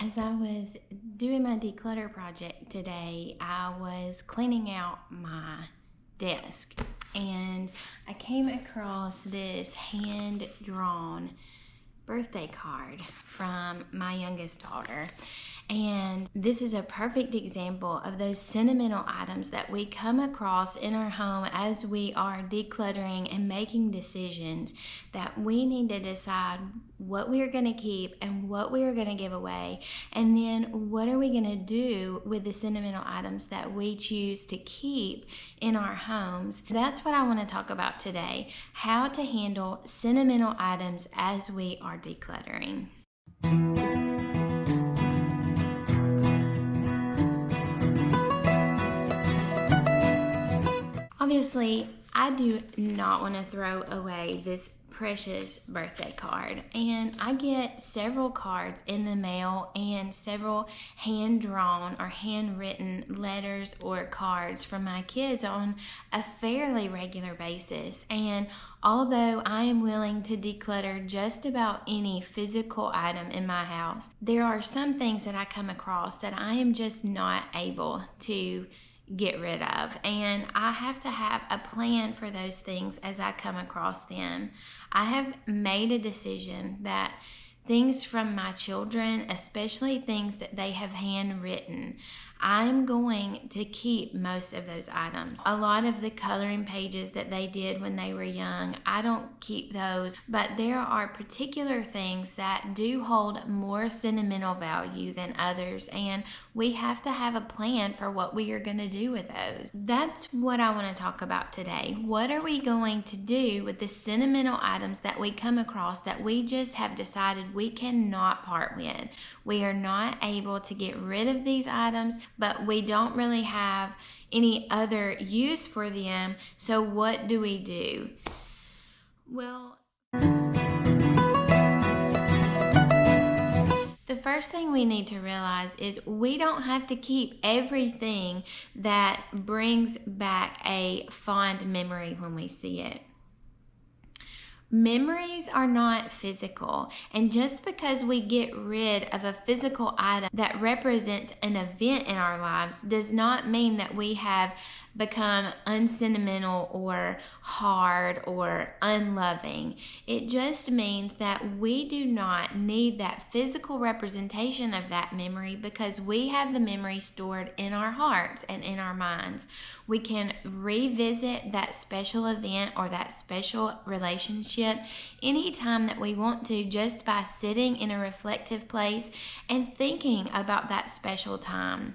As I was doing my declutter project today, I was cleaning out my desk and I came across this hand-drawn birthday card from my youngest daughter. And this is a perfect example of those sentimental items that we come across in our home as we are decluttering and making decisions, that we need to decide what we are going to keep and what we are going to give away, and then what are we going to do with the sentimental items that we choose to keep in our homes. That's what I want to talk about today, how to handle sentimental items as we are decluttering. Obviously, I do not want to throw away this precious birthday card, and I get several cards in the mail and several hand-drawn or handwritten letters or cards from my kids on a fairly regular basis. And although I am willing to declutter just about any physical item in my house, there are some things that I come across that I am just not able to get rid of, and I have to have a plan for those things as I come across them. I have made a decision that things from my children, especially things that they have handwritten, I'm going to keep most of those items. A lot of the coloring pages that they did when they were young, I don't keep those, but there are particular things that do hold more sentimental value than others, and we have to have a plan for what we are going to do with those. That's what I want to talk about today. What are we going to do with the sentimental items that we come across that we just have decided we cannot part with? We are not able to get rid of these items, but we don't really have any other use for them. So what do we do? Well, the first thing we need to realize is we don't have to keep everything that brings back a fond memory when we see it. Memories are not physical, and just because we get rid of a physical item that represents an event in our lives does not mean that we have become unsentimental or hard or unloving. It just means that we do not need that physical representation of that memory because we have the memory stored in our hearts and in our minds. We can revisit that special event or that special relationship anytime that we want to, just by sitting in a reflective place and thinking about that special time.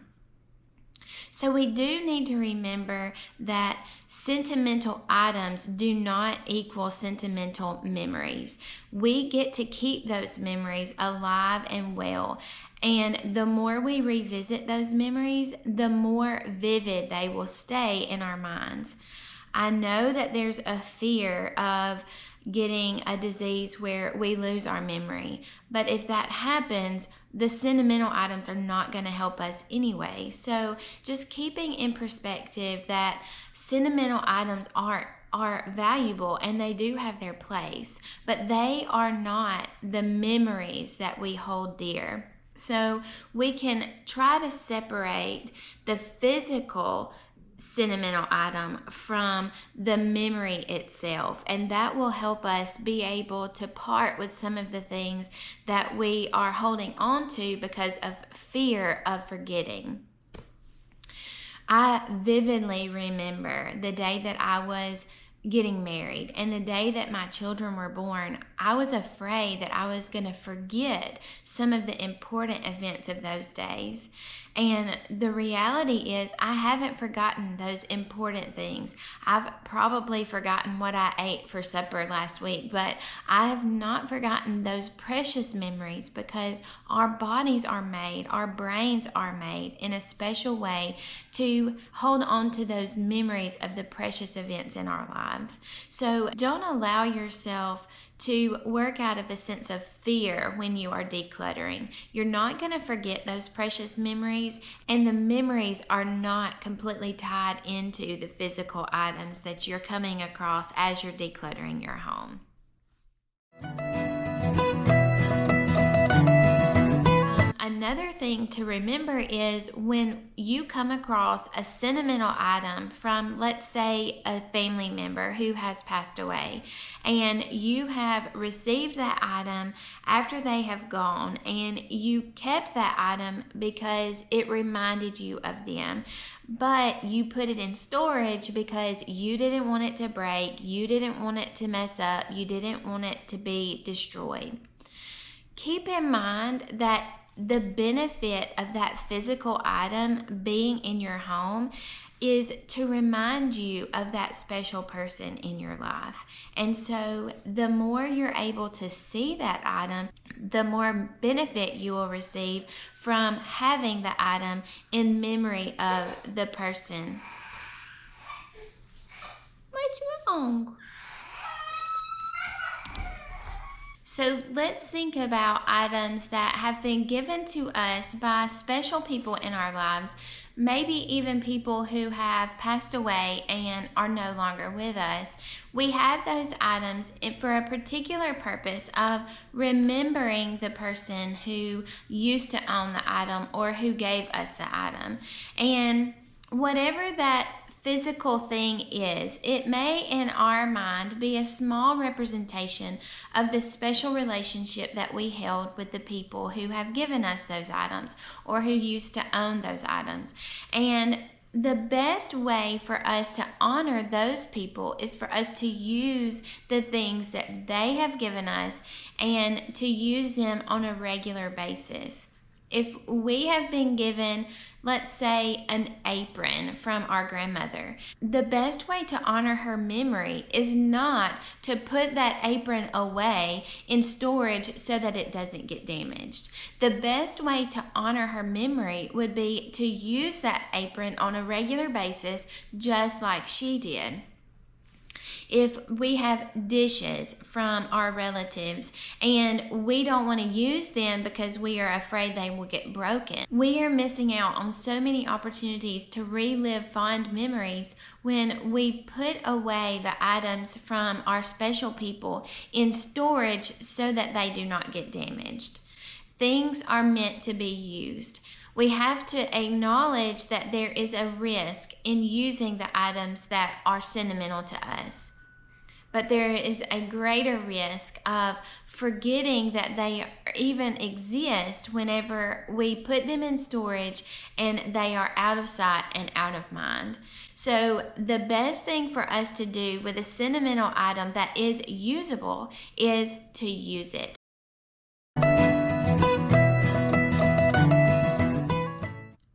So we do need to remember that sentimental items do not equal sentimental memories. We get to keep those memories alive and well. And the more we revisit those memories, the more vivid they will stay in our minds. I know that there's a fear of getting a disease where we lose our memory, but if that happens, the sentimental items are not going to help us anyway. So just keeping in perspective that sentimental items are valuable and they do have their place, but they are not the memories that we hold dear. So we can try to separate the physical sentimental item from the memory itself, and that will help us be able to part with some of the things that we are holding on to because of fear of forgetting. I vividly remember the day that I was getting married and the day that my children were born. I was afraid that I was going to forget some of the important events of those days. And the reality is I haven't forgotten those important things. I've probably forgotten what I ate for supper last week, but I have not forgotten those precious memories because our bodies are made, our brains are made in a special way to hold on to those memories of the precious events in our lives. So don't allow yourself to work out of a sense of fear when you are decluttering. You're not going to forget those precious memories, and the memories are not completely tied into the physical items that you're coming across as you're decluttering your home. another thing to remember is when you come across a sentimental item from, let's say, a family member who has passed away, and you have received that item after they have gone, and you kept that item because it reminded you of them, but you put it in storage because you didn't want it to break, you didn't want it to mess up, you didn't want it to be destroyed. Keep in mind that the benefit of that physical item being in your home is to remind you of that special person in your life. And so the more you're able to see that item, the more benefit you will receive from having the item in memory of the person. What's wrong? So let's think about items that have been given to us by special people in our lives, maybe even people who have passed away and are no longer with us. We have those items for a particular purpose of remembering the person who used to own the item or who gave us the item. And whatever that physical thing is, it may in our mind be a small representation of the special relationship that we held with the people who have given us those items or who used to own those items. And the best way for us to honor those people is for us to use the things that they have given us and to use them on a regular basis. If we have been given, let's say, an apron from our grandmother, the best way to honor her memory is not to put that apron away in storage so that it doesn't get damaged. The best way to honor her memory would be to use that apron on a regular basis, just like she did. If we have dishes from our relatives and we don't want to use them because we are afraid they will get broken, we are missing out on so many opportunities to relive fond memories when we put away the items from our special people in storage so that they do not get damaged. Things are meant to be used. We have to acknowledge that there is a risk in using the items that are sentimental to us. But there is a greater risk of forgetting that they even exist whenever we put them in storage and they are out of sight and out of mind. So the best thing for us to do with a sentimental item that is usable is to use it.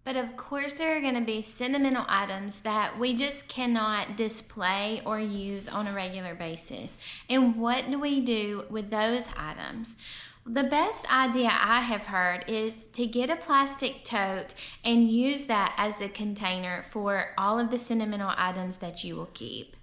But of course, there are going to be sentimental items that we just cannot display or use on a regular basis. And what do we do with those items? The best idea I have heard is to get a plastic tote and use that as the container for all of the sentimental items that you will keep.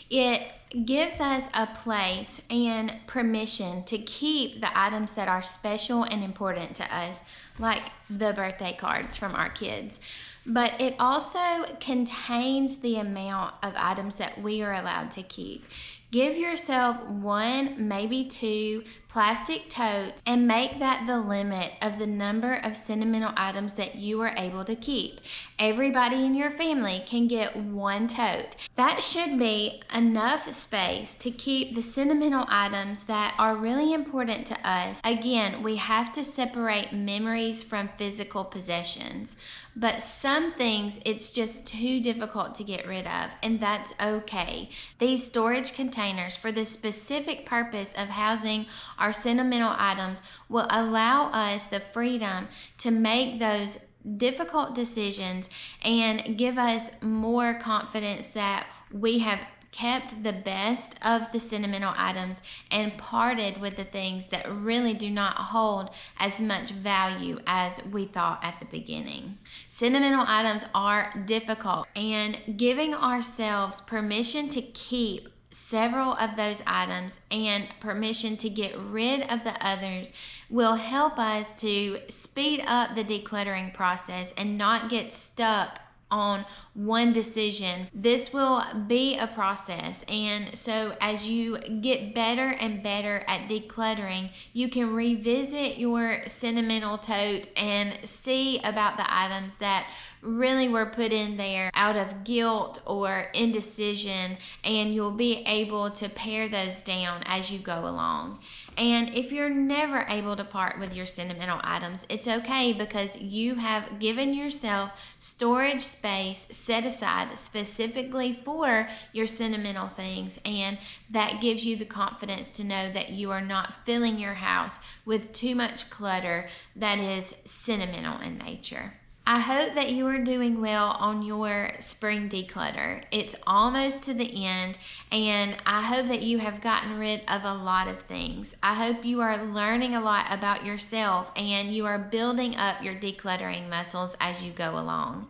It gives us a place and permission to keep the items that are special and important to us, like the birthday cards from our kids. But it also contains the amount of items that we are allowed to keep. Give yourself 1, maybe 2 plastic totes and make that the limit of the number of sentimental items that you are able to keep. Everybody in your family can get 1 tote. That should be enough space to keep the sentimental items that are really important to us. Again, we have to separate memories from physical possessions. But some things it's just too difficult to get rid of, and that's okay. These storage containers for the specific purpose of housing our sentimental items will allow us the freedom to make those difficult decisions and give us more confidence that we have kept the best of the sentimental items and parted with the things that really do not hold as much value as we thought at the beginning. Sentimental items are difficult, and giving ourselves permission to keep several of those items and permission to get rid of the others will help us to speed up the decluttering process and not get stuck on one decision. This will be a process, and so as you get better and better at decluttering, you can revisit your sentimental tote and see about the items that really were put in there out of guilt or indecision, and you'll be able to pare those down as you go along. And if you're never able to part with your sentimental items, it's okay, because you have given yourself storage space set aside specifically for your sentimental things, and that gives you the confidence to know that you are not filling your house with too much clutter that is sentimental in nature. I hope that you are doing well on your spring declutter. It's almost to the end, and I hope that you have gotten rid of a lot of things. I hope you are learning a lot about yourself, and you are building up your decluttering muscles as you go along.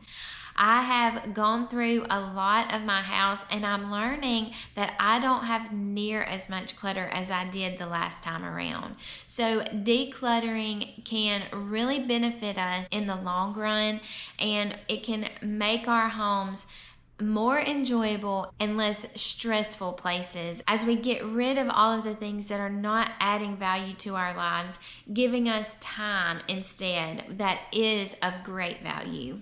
I have gone through a lot of my house, and I'm learning that I don't have near as much clutter as I did the last time around. So decluttering can really benefit us in the long run, and it can make our homes more enjoyable and less stressful places as we get rid of all of the things that are not adding value to our lives, giving us time instead that is of great value.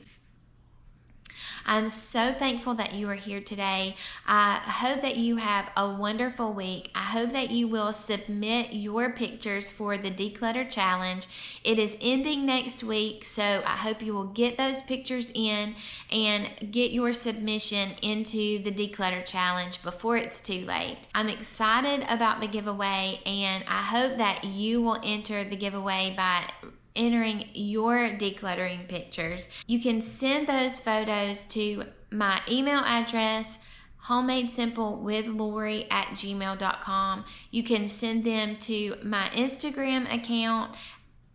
I'm so thankful that you are here today. I hope that you have a wonderful week. I hope that you will submit your pictures for the Declutter Challenge. It is ending next week, so I hope you will get those pictures in and get your submission into the Declutter Challenge before it's too late. I'm excited about the giveaway, and I hope that you will enter the giveaway by entering your decluttering pictures. You can send those photos to my email address, homemadesimplewithlori@gmail.com. You can send them to my Instagram account,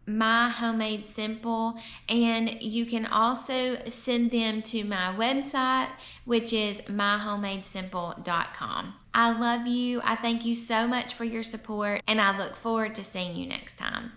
My Homemade Simple, and you can also send them to my website, which is myhomemadesimple.com. I love you. I thank you so much for your support, and I look forward to seeing you next time.